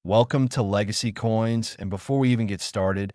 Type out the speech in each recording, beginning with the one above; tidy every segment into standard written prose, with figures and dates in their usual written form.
Welcome to Legacy Coins, and before we even get started,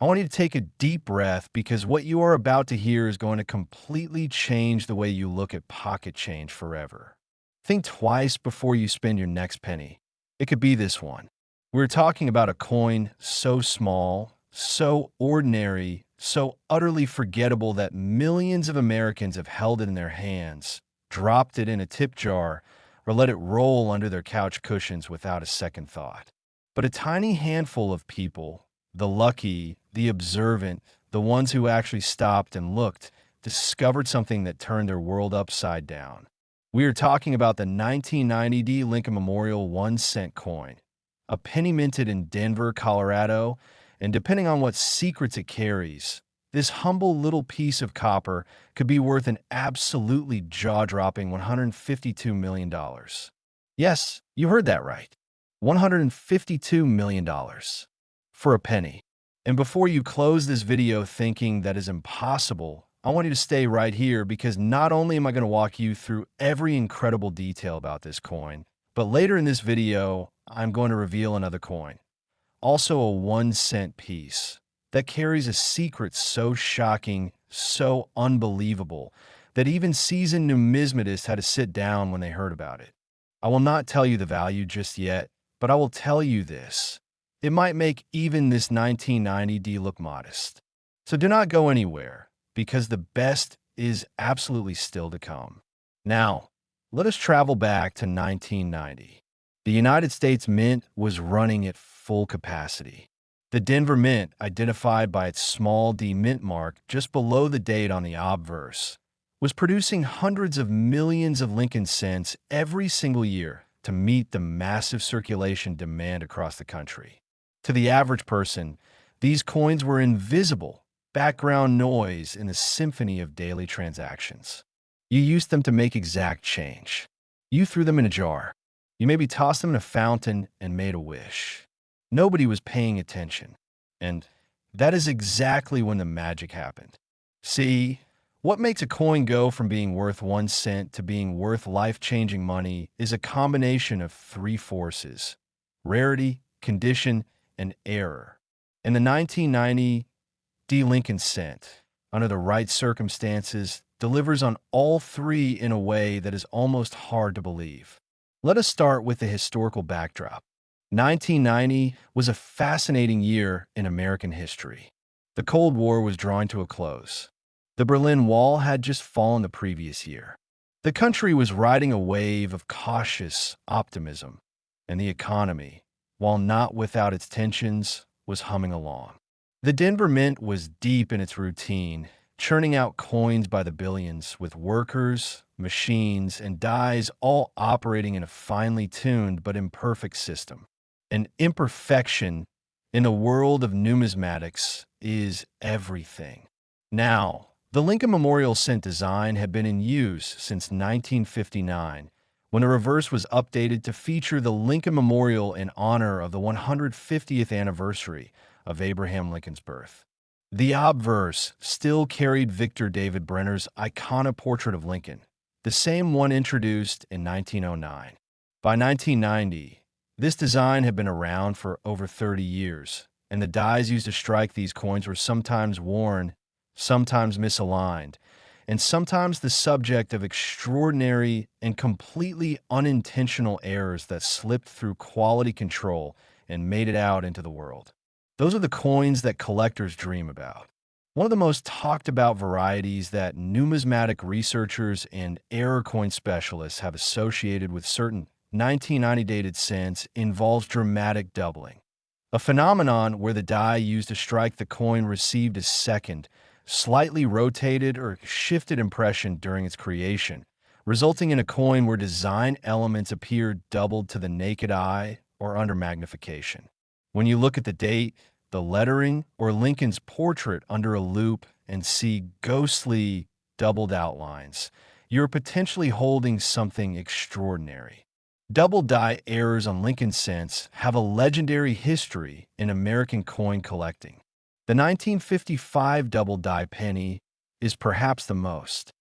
I want you to take a deep breath because what you are about to hear is going to completely change the way you look at pocket change forever. Think twice before you spend your next penny. It could be this one. We're talking about a coin so small, so ordinary, so utterly forgettable that millions of Americans have held it in their hands, dropped it in a tip jar, or let it roll under their couch cushions without a second thought. But a tiny handful of people, the lucky, the observant, the ones who actually stopped and looked, discovered something that turned their world upside down. We are talking about the 1990 D. Lincoln Memorial 1-cent coin, a penny minted in Denver, Colorado, and depending on what secrets it carries, this humble little piece of copper could be worth an absolutely jaw-dropping $152 million. Yes, you heard that right. $152 million for a penny. And before you close this video thinking that is impossible, I want you to stay right here because not only am I going to walk you through every incredible detail about this coin, but later in this video, I'm going to reveal another coin, also a 1-cent piece, that carries a secret so shocking, so unbelievable, that even seasoned numismatists had to sit down when they heard about it. I will not tell you the value just yet, but I will tell you this. It might make even this 1990 D look modest. So do not go anywhere, because the best is absolutely still to come. Now, let us travel back to 1990. The United States Mint was running at full capacity. The Denver Mint, identified by its small D mint mark just below the date on the obverse, was producing hundreds of millions of Lincoln cents every single year to meet the massive circulation demand across the country. To the average person, these coins were invisible, background noise in the symphony of daily transactions. You used them to make exact change. You threw them in a jar. You maybe tossed them in a fountain and made a wish. Nobody was paying attention. And that is exactly when the magic happened. See, what makes a coin go from being worth 1 cent to being worth life-changing money is a combination of three forces: rarity, condition, and error. And the 1990 D. Lincoln cent, under the right circumstances, delivers on all three in a way that is almost hard to believe. Let us start with the historical backdrop. 1990 was a fascinating year in American history. The Cold War was drawing to a close. The Berlin Wall had just fallen the previous year. The country was riding a wave of cautious optimism, and the economy, while not without its tensions, was humming along. The Denver Mint was deep in its routine, churning out coins by the billions, with workers, machines, and dies all operating in a finely tuned but imperfect system. An imperfection in a world of numismatics is everything. Now, the Lincoln Memorial cent design had been in use since 1959, when the reverse was updated to feature the Lincoln Memorial in honor of the 150th anniversary of Abraham Lincoln's birth. The obverse still carried Victor David Brenner's iconic portrait of Lincoln, the same one introduced in 1909. By 1990, this design had been around for over 30 years, and the dies used to strike these coins were sometimes worn, sometimes misaligned, and sometimes the subject of extraordinary and completely unintentional errors that slipped through quality control and made it out into the world. Those are the coins that collectors dream about. One of the most talked about varieties that numismatic researchers and error coin specialists have associated with certain 1990 dated cents involves dramatic doubling, a phenomenon where the die used to strike the coin received a second, slightly rotated or shifted impression during its creation, resulting in a coin where design elements appear doubled to the naked eye or under magnification. When you look at the date, the lettering, or Lincoln's portrait under a loupe and see ghostly doubled outlines, you're potentially holding something extraordinary. Double die errors on Lincoln cents have a legendary history in American coin collecting. The 1955 double die penny is perhaps the most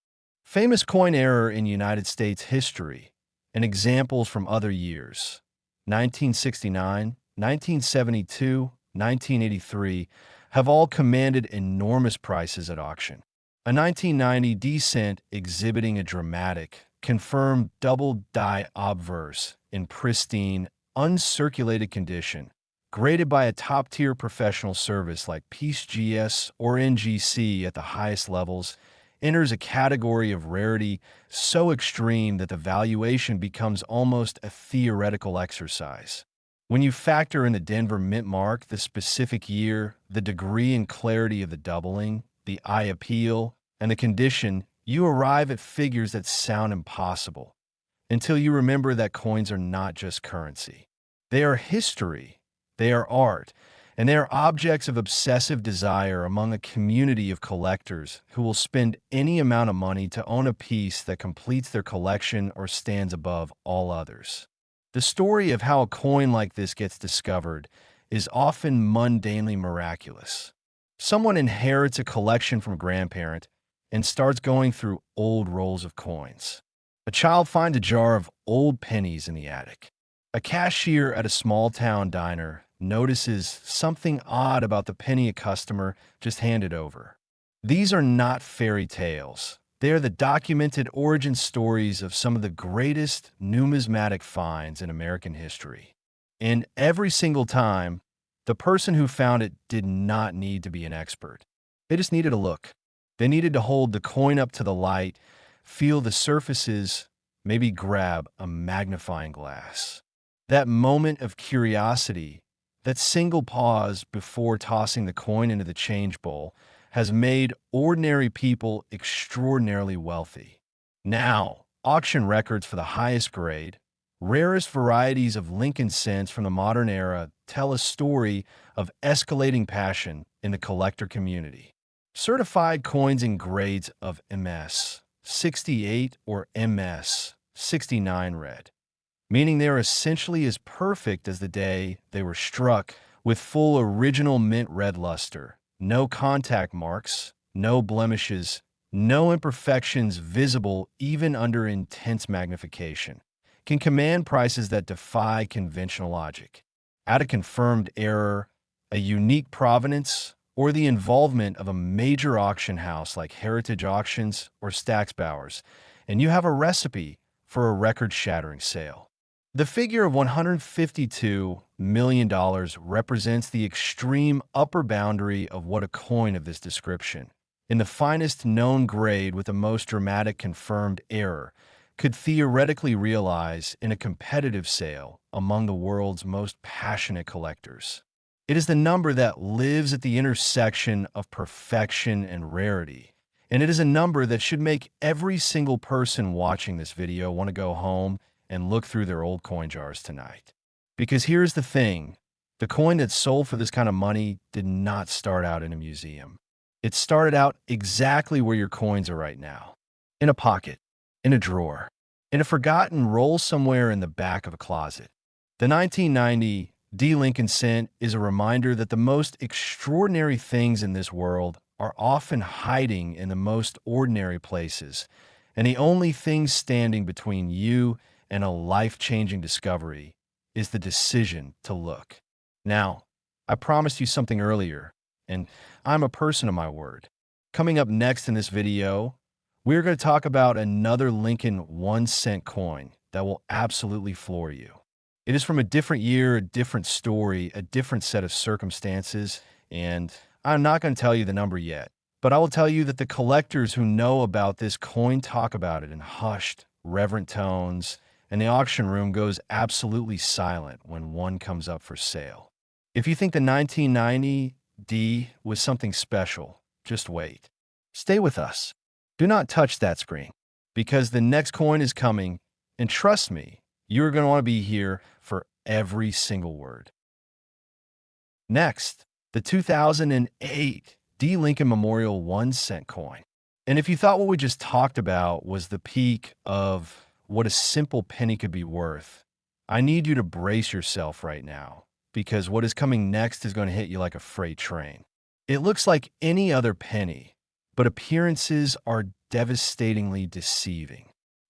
famous coin error in United States history, and examples from other years: 1969, 1972, 1983 have all commanded enormous prices at auction. A 1990 D cent exhibiting a dramatic, confirmed double-die obverse in pristine, uncirculated condition, graded by a top-tier professional service like Peace GS or NGC at the highest levels, enters a category of rarity so extreme that the valuation becomes almost a theoretical exercise. When you factor in the Denver mint mark, the specific year, the degree and clarity of the doubling, the eye appeal, and the condition, you arrive at figures that sound impossible until you remember that coins are not just currency. They are history, they are art, and they are objects of obsessive desire among a community of collectors who will spend any amount of money to own a piece that completes their collection or stands above all others. The story of how a coin like this gets discovered is often mundanely miraculous. Someone inherits a collection from a grandparent and starts going through old rolls of coins. A child finds a jar of old pennies in the attic. A cashier at a small-town diner notices something odd about the penny a customer just handed over. These are not fairy tales. They are the documented origin stories of some of the greatest numismatic finds in American history. And every single time, the person who found it did not need to be an expert. They just needed a look. They needed to hold the coin up to the light, feel the surfaces, maybe grab a magnifying glass. That moment of curiosity, that single pause before tossing the coin into the change bowl, has made ordinary people extraordinarily wealthy. Now, auction records for the highest grade, rarest varieties of Lincoln cents from the modern era tell a story of escalating passion in the collector community. Certified coins in grades of MS 68 or MS 69 red, meaning they are essentially as perfect as the day they were struck, with full original mint red luster. No contact marks, no blemishes, no imperfections visible even under intense magnification, can command prices that defy conventional logic. Add a confirmed error, a unique provenance, or the involvement of a major auction house like Heritage Auctions or Stack's Bowers, and you have a recipe for a record-shattering sale. The figure of $152 million represents the extreme upper boundary of what a coin of this description, in the finest known grade with the most dramatic confirmed error, could theoretically realize in a competitive sale among the world's most passionate collectors. It is the number that lives at the intersection of perfection and rarity, and it is a number that should make every single person watching this video want to go home and look through their old coin jars tonight. Because here's the thing, the coin that sold for this kind of money did not start out in a museum. It started out exactly where your coins are right now. In a pocket, in a drawer, in a forgotten roll somewhere in the back of a closet. The 1990 D. Lincoln cent is a reminder that the most extraordinary things in this world are often hiding in the most ordinary places, and the only thing standing between you and a life-changing discovery is the decision to look. Now, I promised you something earlier, and I'm a person of my word. Coming up next in this video, we're going to talk about another Lincoln 1-cent coin that will absolutely floor you. It is from a different year, a different story, a different set of circumstances, and I'm not going to tell you the number yet, but I will tell you that the collectors who know about this coin talk about it in hushed, reverent tones, and the auction room goes absolutely silent when one comes up for sale. If you think the 1990 D was something special, just wait. Stay with us. Do not touch that screen, because the next coin is coming, and trust me, you're going to want to be here for every single word. Next, the 2008 D. Lincoln Memorial 1-cent coin. And if you thought what we just talked about was the peak of what a simple penny could be worth, I need you to brace yourself right now, because what is coming next is going to hit you like a freight train. It looks like any other penny, but appearances are devastatingly deceiving.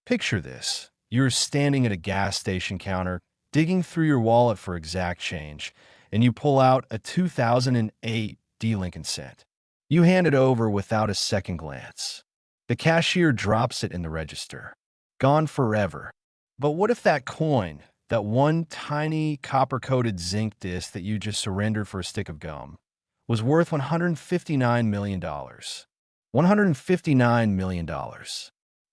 Picture this. You're standing at a gas station counter, digging through your wallet for exact change, and you pull out a 2008 D. Lincoln cent. You hand it over without a second glance. The cashier drops it in the register. Gone forever. But what if that coin, that one tiny copper-coated zinc disc that you just surrendered for a stick of gum, was worth $159 million? $159 million.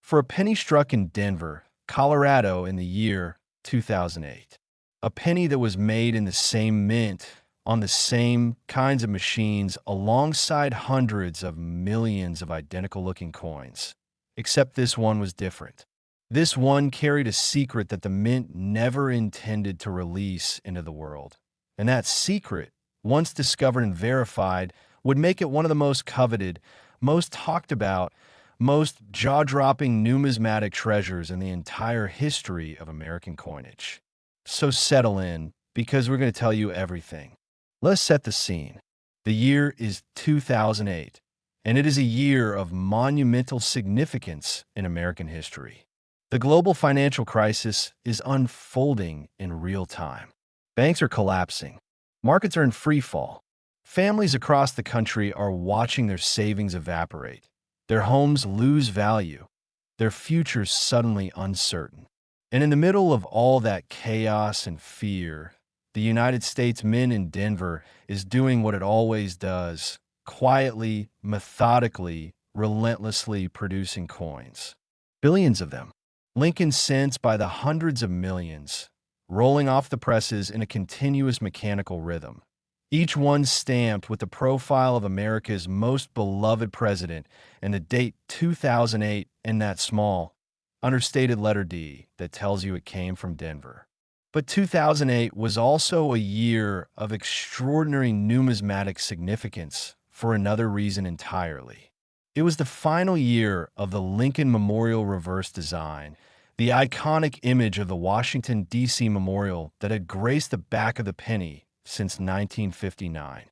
For a penny struck in Denver, Colorado in the year 2008. A penny that was made in the same mint, on the same kinds of machines, alongside hundreds of millions of identical-looking coins. Except this one was different. This one carried a secret that the mint never intended to release into the world. And that secret, once discovered and verified, would make it one of the most coveted, most talked about, most jaw-dropping numismatic treasures in the entire history of American coinage. So settle in, because we're going to tell you everything. Let's set the scene. The year is 2008, and it is a year of monumental significance in American history. The global financial crisis is unfolding in real time. Banks are collapsing. Markets are in free fall. Families across the country are watching their savings evaporate, their homes lose value, their futures suddenly uncertain. And in the middle of all that chaos and fear, the United States Mint in Denver is doing what it always does, quietly, methodically, relentlessly producing coins. Billions of them. Lincoln cents by the hundreds of millions, rolling off the presses in a continuous mechanical rhythm. Each one stamped with the profile of America's most beloved president and the date 2008 in that small, understated letter D that tells you it came from Denver. But 2008 was also a year of extraordinary numismatic significance for another reason entirely. It was the final year of the Lincoln Memorial reverse design, the iconic image of the Washington, D.C. Memorial that had graced the back of the penny since 1959.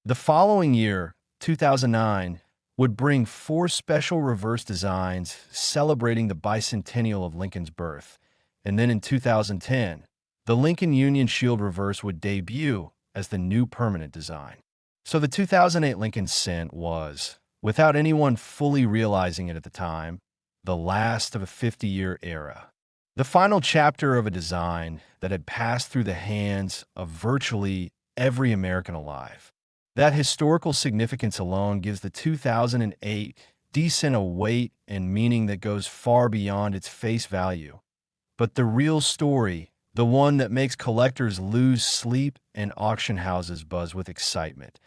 The following year, 2009, would bring 4 special reverse designs celebrating the bicentennial of Lincoln's birth. And then in 2010, the Lincoln Union Shield reverse would debut as the new permanent design. So the 2008 Lincoln cent was, without anyone fully realizing it at the time, the last of a 50-year era. The final chapter of a design that had passed through the hands of virtually every American alive. That historical significance alone gives the 2008 D-cent a weight and meaning that goes far beyond its face value. But the real story, the one that makes collectors lose sleep and auction houses buzz with excitement,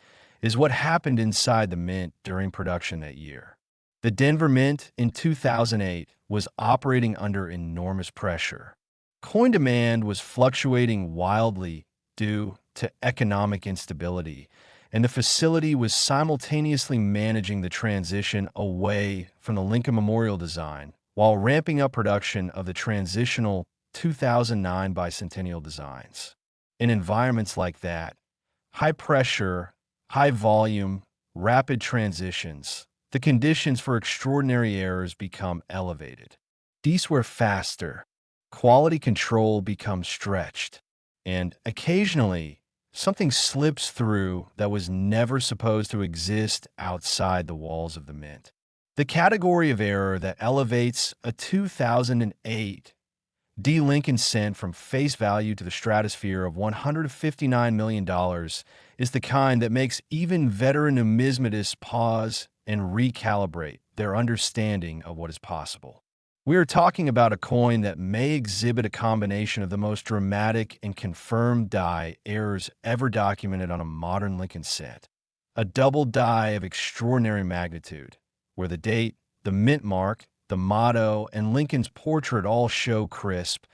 is what happened inside the mint during production that year. The Denver Mint in 2008 was operating under enormous pressure. Coin demand was fluctuating wildly due to economic instability, and the facility was simultaneously managing the transition away from the Lincoln Memorial design while ramping up production of the transitional 2009 bicentennial designs. In environments like that, high pressure, high volume, rapid transitions, the conditions for extraordinary errors become elevated. These were faster. Quality control becomes stretched. And occasionally, something slips through that was never supposed to exist outside the walls of the mint. The category of error that elevates a 2008 D. Lincoln cent from face value to the stratosphere of $159 million is the kind that makes even veteran numismatists pause and recalibrate their understanding of what is possible. We are talking about a coin that may exhibit a combination of the most dramatic and confirmed die errors ever documented on a modern Lincoln cent. A double die of extraordinary magnitude, where the date, the mint mark, the motto, and Lincoln's portrait all show crisp,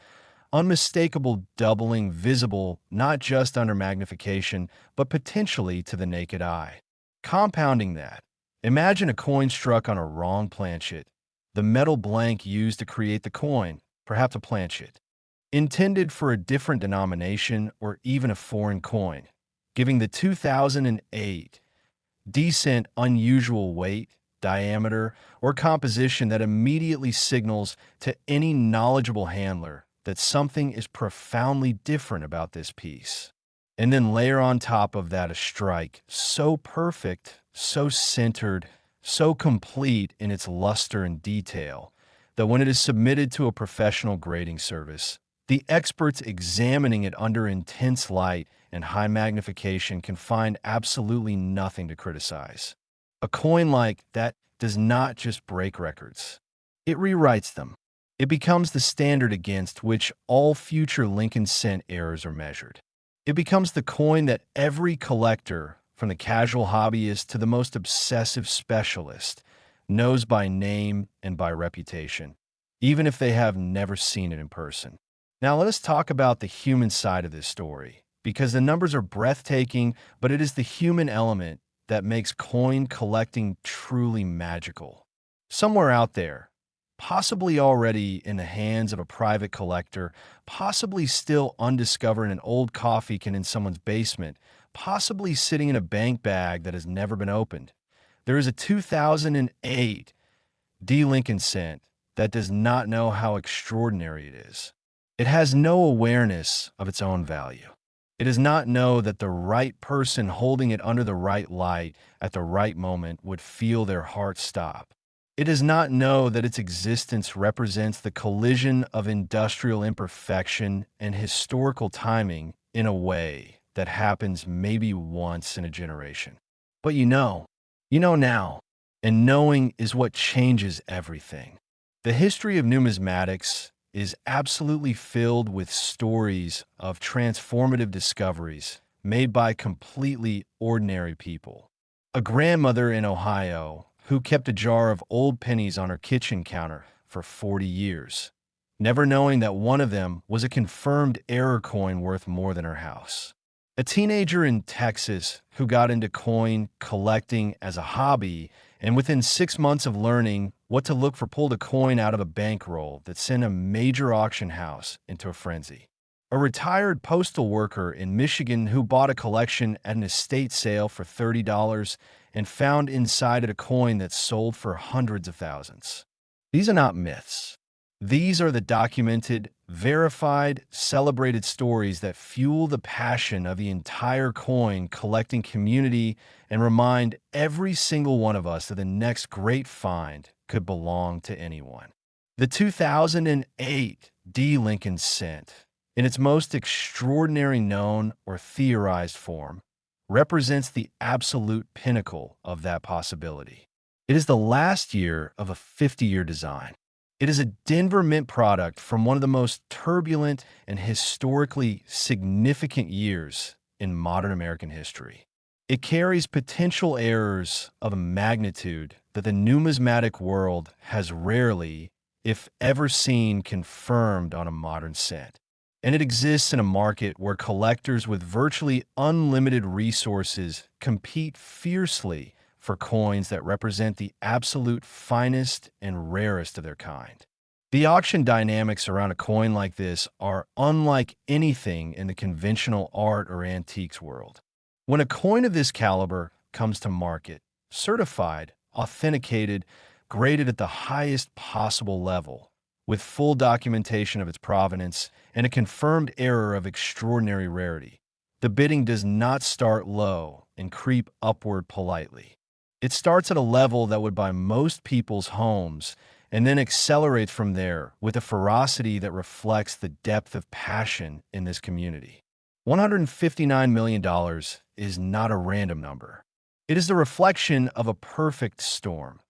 unmistakable doubling visible not just under magnification, but potentially to the naked eye. Compounding that, imagine a coin struck on a wrong planchet, the metal blank used to create the coin, perhaps a planchet, intended for a different denomination or even a foreign coin, giving the 2008 D-cent unusual weight, diameter, or composition that immediately signals to any knowledgeable handler that something is profoundly different about this piece. And then layer on top of that a strike so perfect, so centered, so complete in its luster and detail that when it is submitted to a professional grading service, the experts examining it under intense light and high magnification can find absolutely nothing to criticize. A coin like that does not just break records. It rewrites them. It becomes the standard against which all future Lincoln cent errors are measured. It becomes the coin that every collector, from the casual hobbyist to the most obsessive specialist, knows by name and by reputation, even if they have never seen it in person. Now let us talk about the human side of this story, because the numbers are breathtaking, but it is the human element that makes coin collecting truly magical. Somewhere out there, possibly already in the hands of a private collector, possibly still undiscovered in an old coffee can in someone's basement, possibly sitting in a bank bag that has never been opened, there is a 2008 D. Lincoln cent that does not know how extraordinary it is. It has no awareness of its own value. It does not know that the right person holding it under the right light at the right moment would feel their heart stop. It does not know that its existence represents the collision of industrial imperfection and historical timing in a way that happens maybe once in a generation. But you know now, and knowing is what changes everything. The history of numismatics is absolutely filled with stories of transformative discoveries made by completely ordinary people. A grandmother in Ohio who kept a jar of old pennies on her kitchen counter for 40 years, never knowing that one of them was a confirmed error coin worth more than her house. A teenager in Texas who got into coin collecting as a hobby and within 6 months of learning what to look for pulled a coin out of a bankroll that sent a major auction house into a frenzy. A retired postal worker in Michigan who bought a collection at an estate sale for $30 and found inside it a coin that sold for hundreds of thousands. These are not myths. These are the documented, verified, celebrated stories that fuel the passion of the entire coin collecting community and remind every single one of us that the next great find could belong to anyone. The 2008 D. Lincoln cent, in its most extraordinary known or theorized form, represents the absolute pinnacle of that possibility. It is the last year of a 50-year design. It is a Denver Mint product from one of the most turbulent and historically significant years in modern American history. It carries potential errors of a magnitude that the numismatic world has rarely, if ever, seen confirmed on a modern cent. And it exists in a market where collectors with virtually unlimited resources compete fiercely for coins that represent the absolute finest and rarest of their kind. The auction dynamics around a coin like this are unlike anything in the conventional art or antiques world. When a coin of this caliber comes to market, certified, authenticated, graded at the highest possible level, with full documentation of its provenance and a confirmed error of extraordinary rarity, the bidding does not start low and creep upward politely. It starts at a level that would buy most people's homes and then accelerates from there with a ferocity that reflects the depth of passion in this community. $159 million is not a random number. It is the reflection of a perfect storm: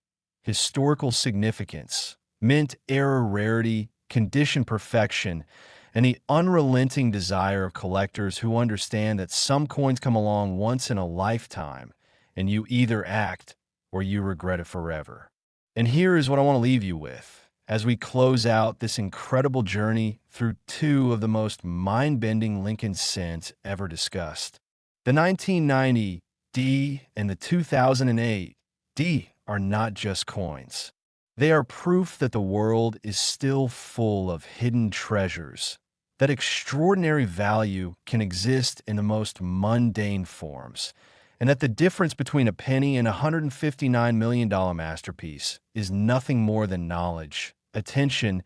historical significance, mint error rarity, condition perfection, and the unrelenting desire of collectors who understand that some coins come along once in a lifetime, and you either act or you regret it forever. And here is what I want to leave you with as we close out this incredible journey through two of the most mind-bending Lincoln cents ever discussed. The 1990 D and the 2008 D are not just coins. They are proof that the world is still full of hidden treasures, that extraordinary value can exist in the most mundane forms, and that the difference between a penny and a $159 million masterpiece is nothing more than knowledge, attention,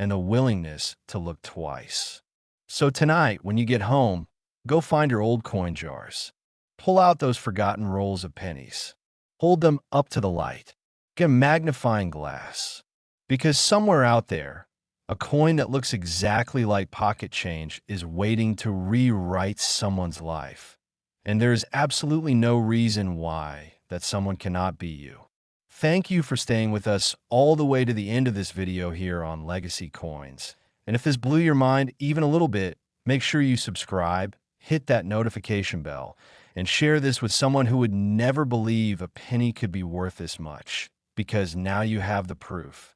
and the willingness to look twice. So tonight, when you get home, go find your old coin jars. Pull out those forgotten rolls of pennies. Hold them up to the light. Get a magnifying glass. Because somewhere out there, a coin that looks exactly like pocket change is waiting to rewrite someone's life. And there is absolutely no reason why that someone cannot be you. Thank you for staying with us all the way to the end of this video here on Legacy Coins. And if this blew your mind even a little bit, make sure you subscribe, hit that notification bell, and share this with someone who would never believe a penny could be worth this much, because now you have the proof.